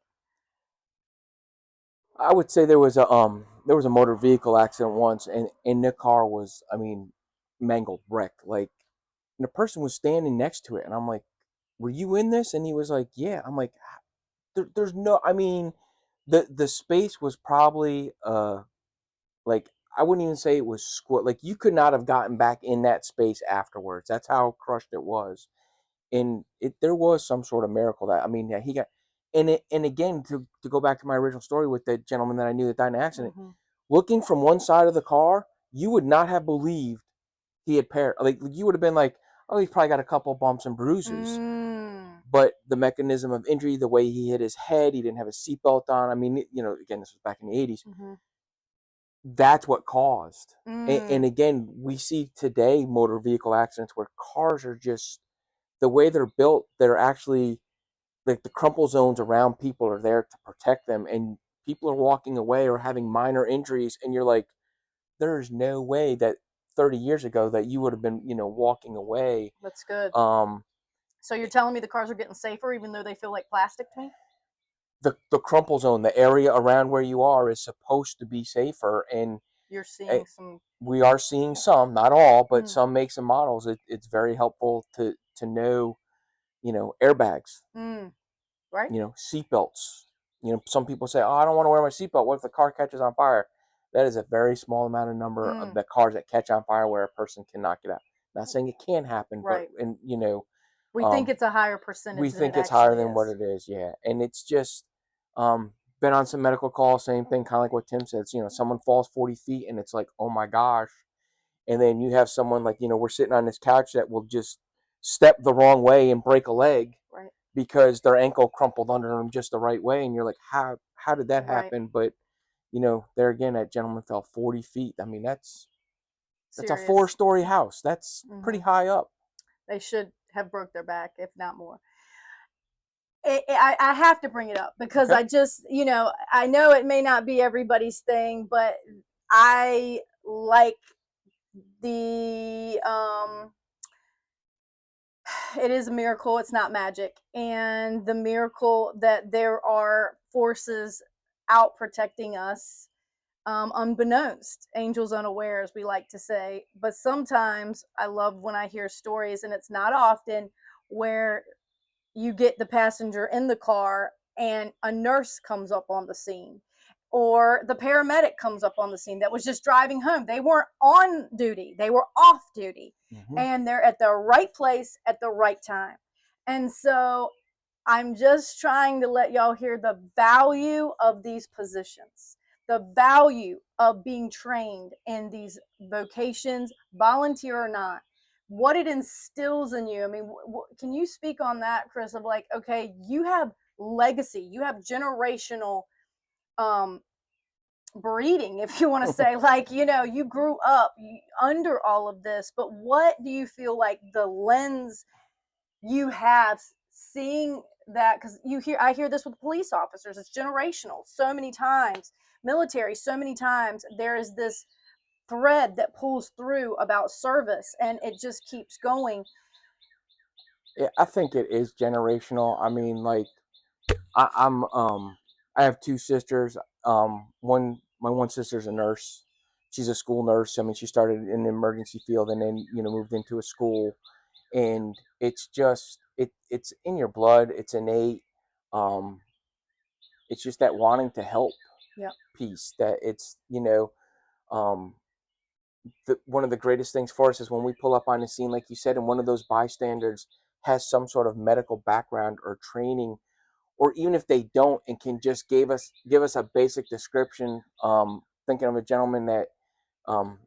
I would say there was a motor vehicle accident once, and the car was, I mean, mangled, wrecked. Like, and the person was standing next to it, and I'm like, "Were you in this?" And he was like, "Yeah." I'm like, there's no, I mean, the space was probably like, I wouldn't even say it was squat. Like, you could not have gotten back in that space afterwards. That's how crushed it was. And there was some sort of miracle that, I mean, yeah, he got, and again, to go back to my original story with the gentleman that I knew that died in an accident, Mm-hmm. looking from one side of the car, you would not have believed he had like, you would have been like, oh, he's probably got a couple bumps and bruises. Mm. But the mechanism of injury, the way he hit his head, he didn't have a seatbelt on. I mean, again, this was back in the 80s. Mm-hmm. That's what caused. And Mm. again, we see today motor vehicle accidents where cars are just, the way they're built, they're actually, like, the crumple zones around people are there to protect them, and people are walking away or having minor injuries, and you're like, there's no way that 30 years ago that you would have been, walking away. That's good. um So you're telling me the cars are getting safer even though they feel like plastic to me? the crumple zone, the area around where you are, is supposed to be safer, and You're eh, seeing some. we are seeing some, not all, but Mm. some makes and models. It's very helpful to know, airbags, Mm. Right? seatbelts. Some people say, "Oh, I don't want to wear my seatbelt. What if the car catches on fire?" That is a very small amount of number of Mm. the cars that catch on fire where a person cannot get out. Not saying it can't happen, but, Right. and We think um, it's a higher we percentage than it think it's higher actually than what is. it is. Yeah, and it's just, been on some medical calls, same thing, kind of like what Tim said. Someone falls 40 feet, and it's like, oh my gosh. And then you have someone like, we're sitting on this couch that will just step the wrong way and break a leg Right. because their ankle crumpled under them just the right way, and you're like, how did that Right. happen? But, there again, that gentleman fell 40 feet. I mean, that's a Serious. 4-story house. That's pretty Mm-hmm. high up. They should have broke their back, if not more. I have to bring it up because Okay. I just, I know it may not be everybody's thing, but I like the, it is a miracle. It's not magic. And the miracle that there are forces out protecting us, unbeknownst, angels unaware, as we like to say. But sometimes I love when I hear stories, and it's not often, where you get the passenger in the car and a nurse comes up on the scene, or the paramedic comes up on the scene that was just driving home. They weren't on duty, they were off duty, Mm-hmm. and they're at the right place at the right time. And so I'm just trying to let y'all hear the value of these positions, the value of being trained in these vocations, volunteer or not, what it instills in you. I mean, can you speak on that, Chris, of like, okay, you have legacy, you have generational um breeding, if you want to say, like, you grew up under all of this, but what do you feel like the lens you have seeing that? Because I hear this with police officers, it's generational. So many times, military, so many times there is this thread that pulls through about service, and it just keeps going. Yeah, I think it is generational. I mean, like I have two sisters. My one sister's a nurse. She's a school nurse. I mean, she started in the emergency field and then moved into a school, and it's just it's in your blood. It's innate. Um, it's just that wanting to help Yeah. piece that it's um, one of the greatest things for us is when we pull up on the scene, like you said, and one of those bystanders has some sort of medical background or training, or even if they don't and can just give us a basic description. Thinking of a gentleman that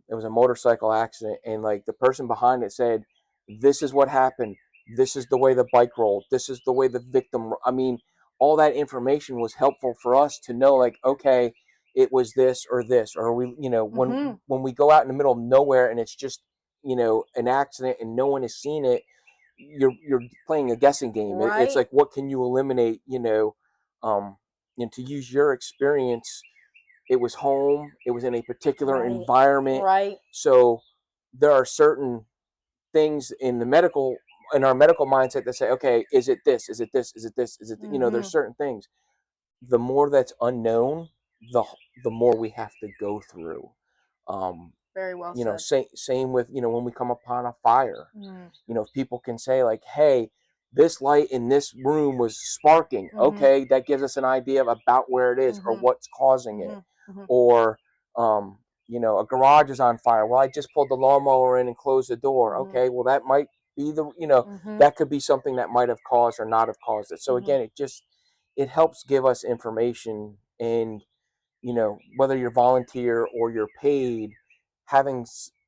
it was a motorcycle accident, and like the person behind it said, "This is what happened. This is the way the bike rolled. This is the way the victim." I mean, all that information was helpful for us to know. Like, okay, it was this or this, or Mm-hmm. when we go out in the middle of nowhere and it's just an accident and no one has seen it, you're playing a guessing game. It's Right. like, what can you eliminate? To use your experience, it was home, it was in a particular Right. environment. Right. So there are certain things in our medical mindset that say, okay, is it this, is it this, is it this, is it Mm-hmm. there's certain things. The more that's unknown, the the more we have to go through. um Very well said. same with when we come upon a fire. Mm. If people can say like, hey, this light in this room was sparking, Mm-hmm. okay, that gives us an idea of about where it is or Mm-hmm. what's causing it. Mm-hmm. Mm-hmm. Or a garage is on fire, well, I just pulled the lawnmower in and closed the door, Mm-hmm. okay, well, that might be Mm-hmm. that could be something that might have caused or not have caused it. So Mm-hmm. again, it helps give us information. And whether you're volunteer or you're paid, having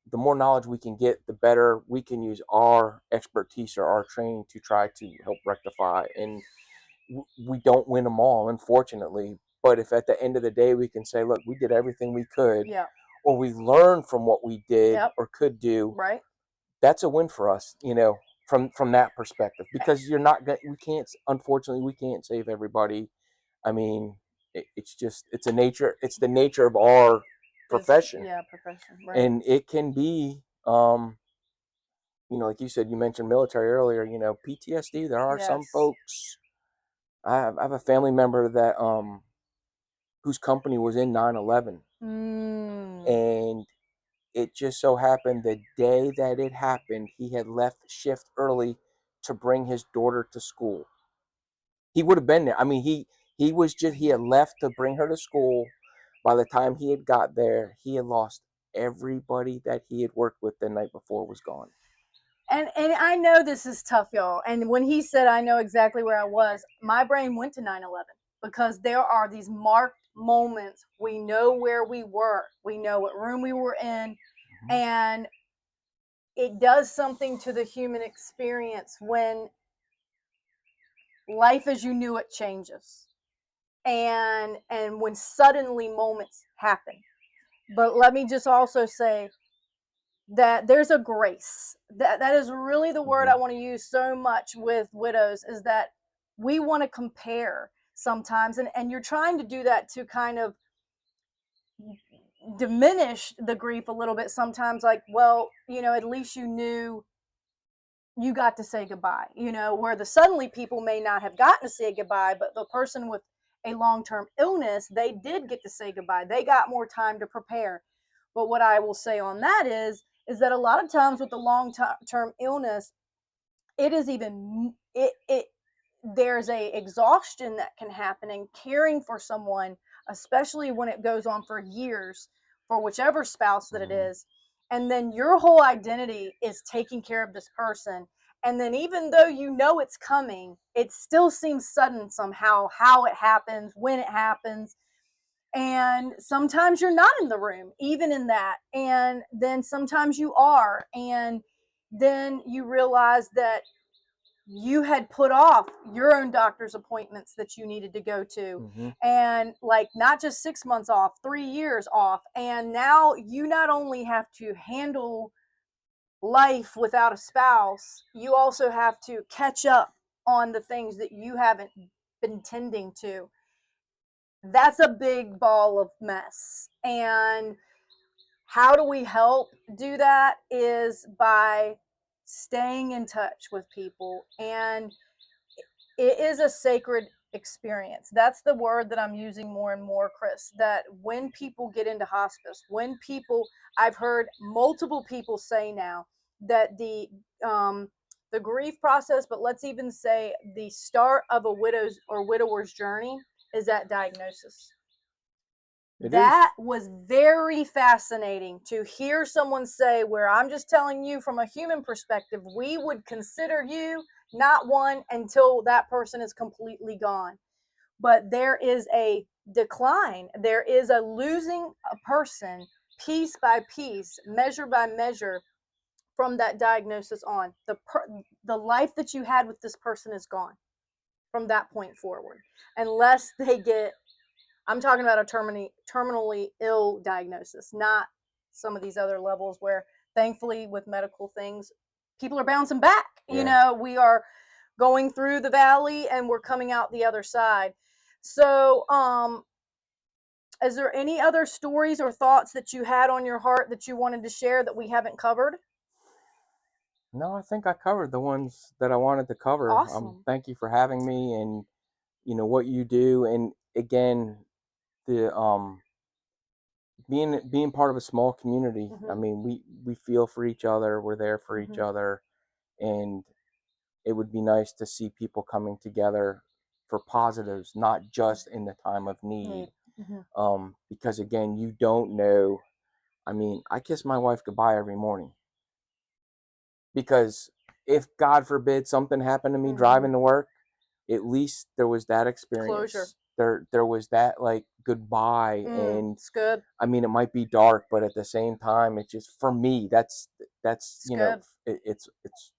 the more knowledge we can get, the better we can use our expertise or our training to try to help rectify. And we don't win them all, unfortunately. But if at the end of the day we can say, look, we did everything we could, Yeah. or we learned from what we did Yep. or could do, Right. that's a win for us. From that perspective, because you're not going. We can't. Unfortunately, we can't save everybody. I mean, it's the nature of our profession. Yeah, profession. Right. And it can be, like you said, you mentioned military earlier, PTSD. There are some Yes. folks. I have a family member that whose company was in 9/11, Mm. and it just so happened the day that it happened, he had left shift early to bring his daughter to school. He would have been there. I mean, he had left to bring her to school. By the time he had got there, he had lost everybody that he had worked with the night before was gone. And I know this is tough, y'all. And when he said I know exactly where I was, my brain went to 9/11 because there are these marked moments. We know where we were. We know what room we were in, Mm-hmm. and it does something to the human experience when life as you knew it changes. And when suddenly moments happen. But let me just also say that there's a grace. That is really the word Mm-hmm. I want to use so much with widows, is that we want to compare sometimes, and you're trying to do that to kind of diminish the grief a little bit sometimes, like, well, at least you knew you got to say goodbye, where the suddenly people may not have gotten to say goodbye, but the person with a long-term illness, they did get to say goodbye. They got more time to prepare. But what I will say on that is that a lot of times with the long-term illness, it is even it there's a exhaustion that can happen in caring for someone, especially when it goes on for years, for whichever spouse that it Mm-hmm. is. And then your whole identity is taking care of this person. And then even though you know it's coming, it still seems sudden somehow, how it happens, when it happens. And sometimes you're not in the room, even in that. And then sometimes you are. And then you realize that you had put off your own doctor's appointments that you needed to go to, Mm-hmm. and like not just 6 months off, 3 years off. And now you not only have to handle life without a spouse, you also have to catch up on the things that you haven't been tending to. That's a big ball of mess. And how do we help do that is by staying in touch with people. And it is a sacred experience. That's the word that I'm using more and more, Chris. That when people get into hospice, when people, I've heard multiple people say now that the grief process, but let's even say the start of a widow's or widower's journey is that diagnosis. It is. That was very fascinating to hear someone say, where I'm just telling you from a human perspective, we would consider you not one until that person is completely gone. But there is a decline, there is a losing a person piece by piece, measure by measure, from that diagnosis on. The life that you had with this person is gone from that point forward, unless they get, I'm talking about a terminally ill diagnosis, not some of these other levels where, thankfully, with medical things, people are bouncing back. Yeah. We are going through the valley and we're coming out the other side. So, is there any other stories or thoughts that you had on your heart that you wanted to share that we haven't covered? No, I think I covered the ones that I wanted to cover. Awesome. Thank you for having me, and what you do, and again, the being part of a small community. I Mm-hmm. mean, we feel for each other. We're there for each Mm-hmm. other, and it would be nice to see people coming together for positives, not just in the time of need. Mm-hmm. Because again, you don't know. I mean, I kiss my wife goodbye every morning because if God forbid something happened to me Mm-hmm. driving to work, at least there was that Closure. experience. There was that like goodbye, and It's good. I mean it might be dark, but at the same time, it's just for me. That's It's good. it's It's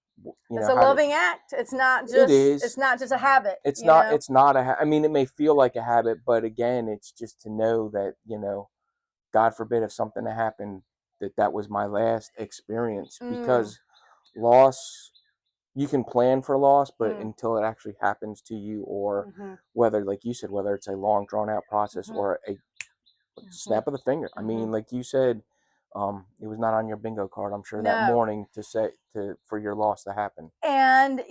a how to. loving act. It It's is. not just a habit, It's not. It's not a. I mean, it may feel like a habit, but again, it's just to know that God forbid if something happened, that was my last experience Mm, because loss, you can plan for loss, but mm, until it actually happens to you, or mm-hmm, whether, like you said, whether it's a long drawn out process mm-hmm, or a mm-hmm, snap of the finger. I mm-hmm. mean, like you said, it was not on your bingo card. I'm sure that No. morning to say to for your loss to happen. And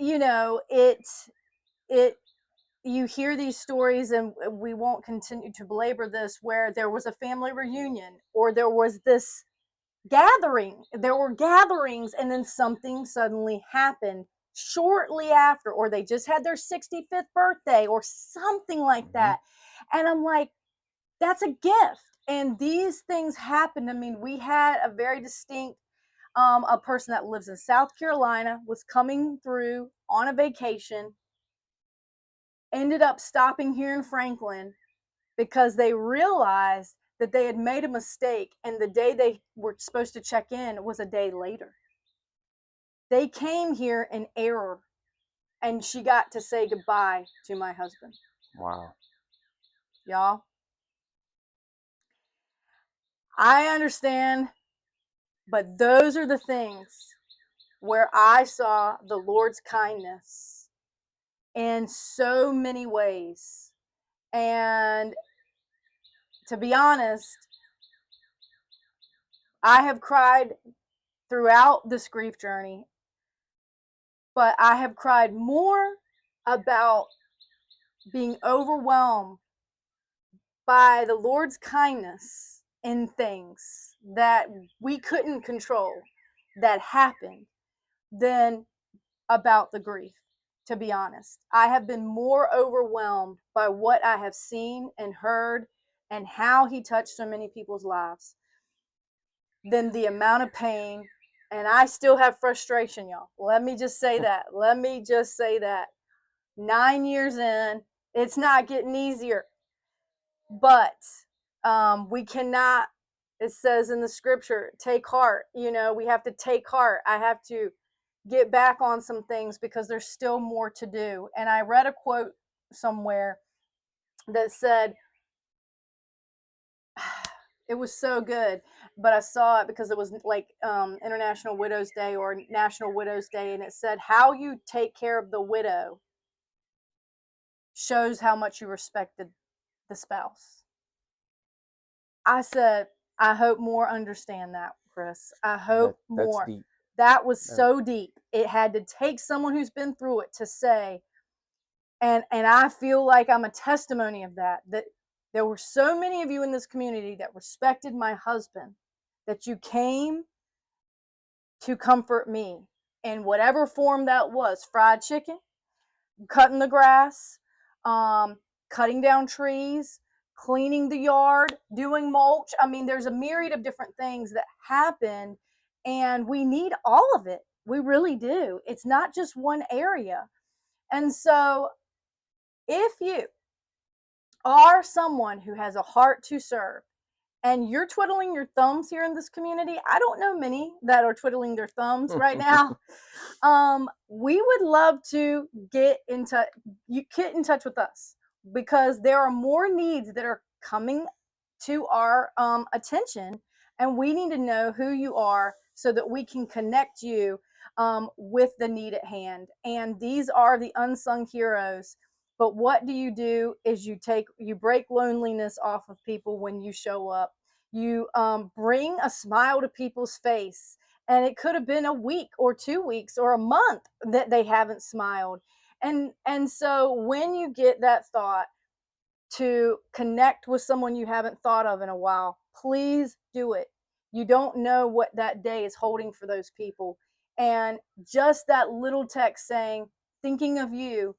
it you hear these stories, and we won't continue to belabor this, where there was a family reunion or there was this gathering. There were gatherings, and then something suddenly happened shortly after, or they just had their 65th birthday or something like Hmm. that. And I'm like, that's a gift. And these things happen. I mean, we had a very distinct, a person that lives in South Carolina was coming through on a vacation, ended up stopping here in Franklin because they realized that they had made a mistake, and the day they were supposed to check in was a day later. They came here in error, and she got to say goodbye to my husband. Wow. Y'all, I understand, but those are the things where I saw the Lord's kindness in so many ways. And to be honest, I have cried throughout this grief journey, but I have cried more about being overwhelmed by the Lord's kindness in things that we couldn't control that happened than about the grief. To be honest, I have been more overwhelmed by what I have seen and heard and how he touched so many people's lives than the amount of pain. And I still have frustration, y'all. Let me just say that. Let me just say that. 9 years in, it's not getting easier. But we cannot, it says in the scripture, take heart. We have to take heart. I have to get back on some things because there's still more to do. And I read a quote somewhere that said, it was so good, but I saw it because it was like International Widows Day or National Widows Day, and it said, how you take care of the widow shows how much you respected the spouse. I said, I hope more understand that, Chris. I hope That's more. deep. That was so deep. It had to take someone who's been through it to say, and I feel like I'm a testimony of that, that there were so many of you in this community that respected my husband, that you came to comfort me in whatever form that was. Fried chicken, cutting the grass, um, cutting down trees, cleaning the yard, doing mulch. I mean, there's a myriad of different things that happen, and we need all of it. We really do. It's not just one area. And so, if you are someone who has a heart to serve, and you're twiddling your thumbs here in this community, I don't know many that are twiddling their thumbs right now. We would love to get into you get in touch with us because there are more needs that are coming to our attention, and we need to know who you are so that we can connect you with the need at hand. And these are the unsung heroes. But what do is you break loneliness off of people when you show up. You bring a smile to people's face, and it could have been a week or 2 weeks or a month that they haven't smiled. And so when you get that thought to connect with someone you haven't thought of in a while, please do it. You don't know what that day is holding for those people. And just that little text saying, thinking of you,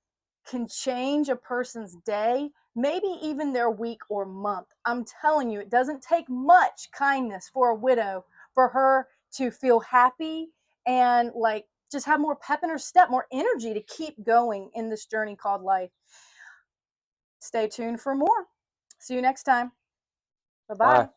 can change a person's day, maybe even their week or month. I'm telling you, it doesn't take much kindness for a widow for her to feel happy and like just have more pep in her step, more energy to keep going in this journey called life. Stay tuned for more. See you next time. Bye bye. Bye.